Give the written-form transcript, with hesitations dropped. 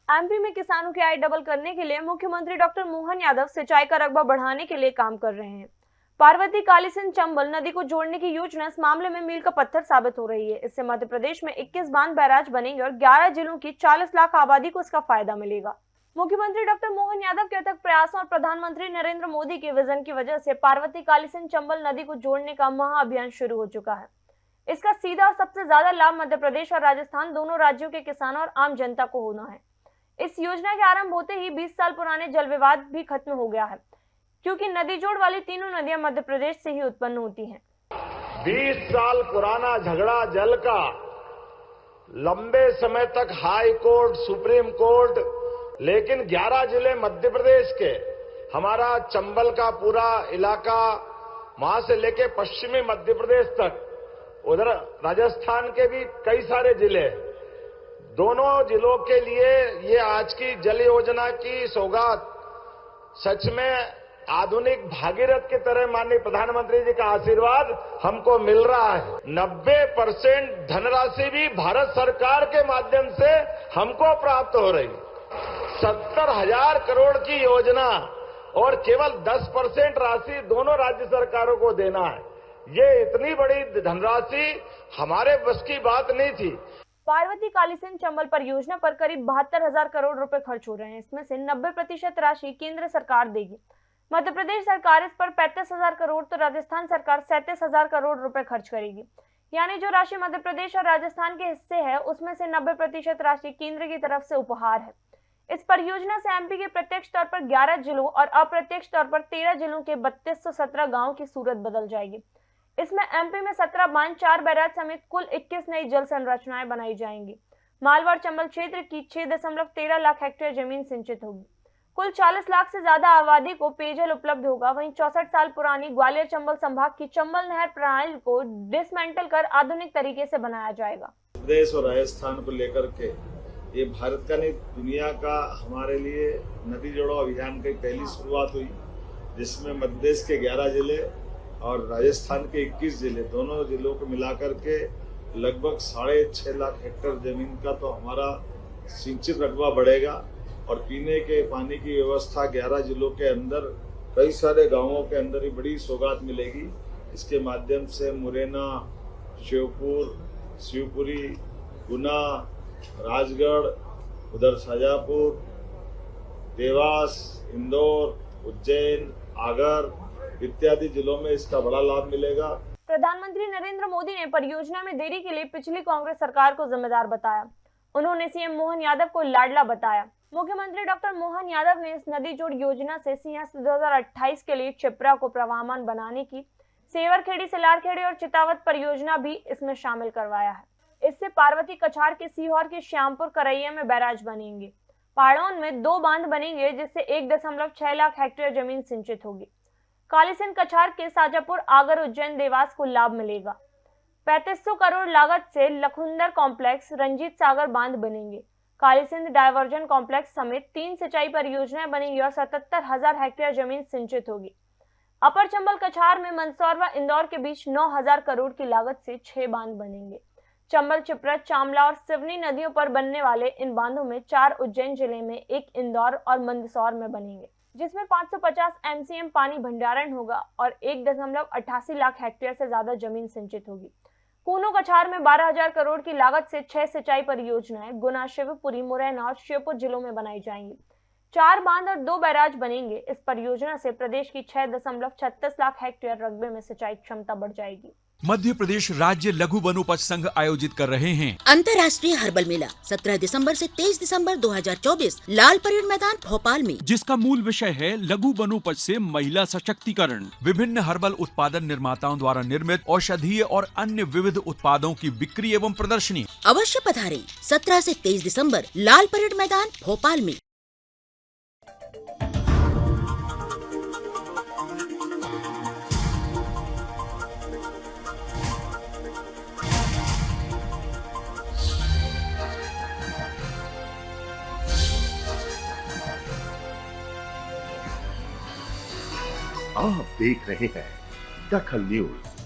MP में किसानों की आय डबल करने के लिए मुख्यमंत्री डॉक्टर मोहन यादव सिंचाई का रकबा बढ़ाने के लिए काम कर रहे हैं। पार्वती कालीसिंध चंबल नदी को जोड़ने की योजना इस मामले में मील का पत्थर साबित हो रही है। इससे मध्य प्रदेश में 21 बांध बैराज बनेंगे और 11 जिलों की 40 लाख आबादी को इसका फायदा मिलेगा। मुख्यमंत्री डॉक्टर मोहन यादव के अथक प्रयासों और प्रधानमंत्री नरेंद्र मोदी के विजन की वजह से पार्वती कालीसिंध चंबल नदी को जोड़ने का महाअभियान शुरू हो चुका है। इसका सीधा और सबसे ज्यादा लाभ मध्य प्रदेश और राजस्थान दोनों राज्यों के किसानों और आम जनता को होना है। इस योजना के आरंभ होते ही 20 साल पुराने जल विवाद भी खत्म हो गया है, क्योंकि नदी जोड़ वाली तीनों नदियां मध्य प्रदेश से ही उत्पन्न होती हैं। 20 साल पुराना झगड़ा जल का लंबे समय तक हाई कोर्ट, सुप्रीम कोर्ट, लेकिन 11 जिले मध्य प्रदेश के, हमारा चंबल का पूरा इलाका, वहां से लेके पश्चिमी मध्य प्रदेश तक, उधर राजस्थान के भी कई सारे जिले, दोनों जिलों के लिए ये आज की जल योजना की सौगात सच में आधुनिक भागीरथ की तरह माननीय प्रधानमंत्री जी का आशीर्वाद हमको मिल रहा है। 90% धनराशि भी भारत सरकार के माध्यम से हमको प्राप्त हो रही। 70,000 करोड़ की योजना और केवल 10% राशि दोनों राज्य सरकारों को देना है। ये इतनी बड़ी धनराशि हमारे बस की बात नहीं थी। पार्वती कालीसिंध चंबल परियोजना पर करीब 72,000 करोड़ रुपए खर्च हो रहे हैं। इसमें से 90% राशि केंद्र सरकार देगी। मध्य प्रदेश सरकार इस पर 35,000 करोड़ तो राजस्थान सरकार 37,000 करोड़ रुपए खर्च करेगी। यानी जो राशि मध्य प्रदेश और राजस्थान के हिस्से है, उसमें से 90% राशि केंद्र की तरफ से उपहार है। इस परियोजना से एमपी के प्रत्यक्ष तौर पर 11 जिलों और अप्रत्यक्ष तौर पर 13 जिलों के 3217 गाँव की सूरत बदल जाएगी। इसमें एमपी में 17 बांध, 4 बैराज समेत कुल 21 नई जल संरचनाएं बनाई जाएंगी। मालवा और चंबल क्षेत्र की 6.13 लाख हेक्टेयर जमीन सिंचित होगी। कुल 40 लाख से ज्यादा आबादी को पेयजल उपलब्ध होगा। वहीं 64 साल पुरानी ग्वालियर चंबल संभाग की चंबल नहर प्रणाली को डिसमेंटल कर आधुनिक तरीके से बनाया जाएगा। प्रदेश और राजस्थान को लेकर के ये भारत का नहीं, दुनिया का हमारे लिए नदी जोड़ो अभियान की पहली शुरुआत हुई, जिसमें मध्य प्रदेश के 11 जिले और राजस्थान के 21 जिले, दोनों जिलों को मिलाकर के लगभग 6.5 लाख हेक्टेयर जमीन का तो हमारा सिंचित रकबा बढ़ेगा और पीने के पानी की व्यवस्था 11 जिलों के अंदर, कई सारे गांवों के अंदर ही बड़ी सौगात मिलेगी। इसके माध्यम से मुरैना, श्योपुर, शिवपुरी, गुना, राजगढ़, उधर शाजापुर, देवास, इंदौर, उज्जैन, आगर इत्यादि जिलों में इसका बड़ा लाभ मिलेगा। प्रधानमंत्री नरेंद्र मोदी ने परियोजना में देरी के लिए पिछली कांग्रेस सरकार को जिम्मेदार बताया। उन्होंने सीएम मोहन यादव को लाडला बताया। मुख्यमंत्री डॉक्टर मोहन यादव ने इस नदी जोड़ योजना से सिंहस्थ 2028 के लिए क्षिप्रा को प्रवाहमान बनाने की सेवरखेड़ी, सिलारखेड़ी और चितावत परियोजना भी इसमें शामिल करवाया है। इससे पार्वती कछार के सीहोर के श्यामपुर करैया में बैराज बनेंगे। पाड़ौन में 2 बांध बनेंगे, जिससे 1.6 लाख हेक्टेयर जमीन सिंचित होगी। कालीसिंध कछार के साजापुर, आगर, उज्जैन, देवास को लाभ मिलेगा। 3500 करोड़ लागत से लखुंदर कॉम्प्लेक्स, रंजीत सागर बांध बनेंगे। कालीसिंध डायवर्जन कॉम्प्लेक्स समेत 3 सिंचाई परियोजनाएं बनेंगी और 77,000 हेक्टेयर जमीन सिंचित होगी। अपर चंबल कछार में मंदसौर व इंदौर के बीच 9,000 करोड़ की लागत से 6 बांध बनेंगे। चंबल, चिपरत, चामला और सिवनी नदियों पर बनने वाले इन बांधों में 4 उज्जैन जिले में, 1 इंदौर और मंदसौर में बनेंगे, जिसमें 550 एमसीएम पानी भंडारण होगा और 1.88 लाख हेक्टेयर से ज्यादा जमीन सिंचित होगी। कूनो कछार में 12,000 करोड़ की लागत से 6 सिंचाई परियोजनाएं गुना, शिवपुरी, मुरैना और श्योपुर जिलों में बनाई जाएंगी। 4 बांध और 2 बैराज बनेंगे। इस परियोजना से प्रदेश की 6.36 लाख हेक्टेयर रकबे में सिंचाई क्षमता बढ़ जाएगी। मध्य प्रदेश राज्य लघु वनोपज संघ आयोजित कर रहे हैं अंतर्राष्ट्रीय हर्बल मेला 17 दिसंबर से 23 दिसंबर 2024 लाल परेड मैदान भोपाल में, जिसका मूल विषय है लघु वनोपज से महिला सशक्तिकरण। विभिन्न हर्बल उत्पादन निर्माताओं द्वारा निर्मित औषधीय और अन्य विविध उत्पादों की बिक्री एवं प्रदर्शनी। अवश्य पधारें। 17 से 23 दिसंबर लाल परेड मैदान भोपाल में। आप देख रहे हैं दखल न्यूज।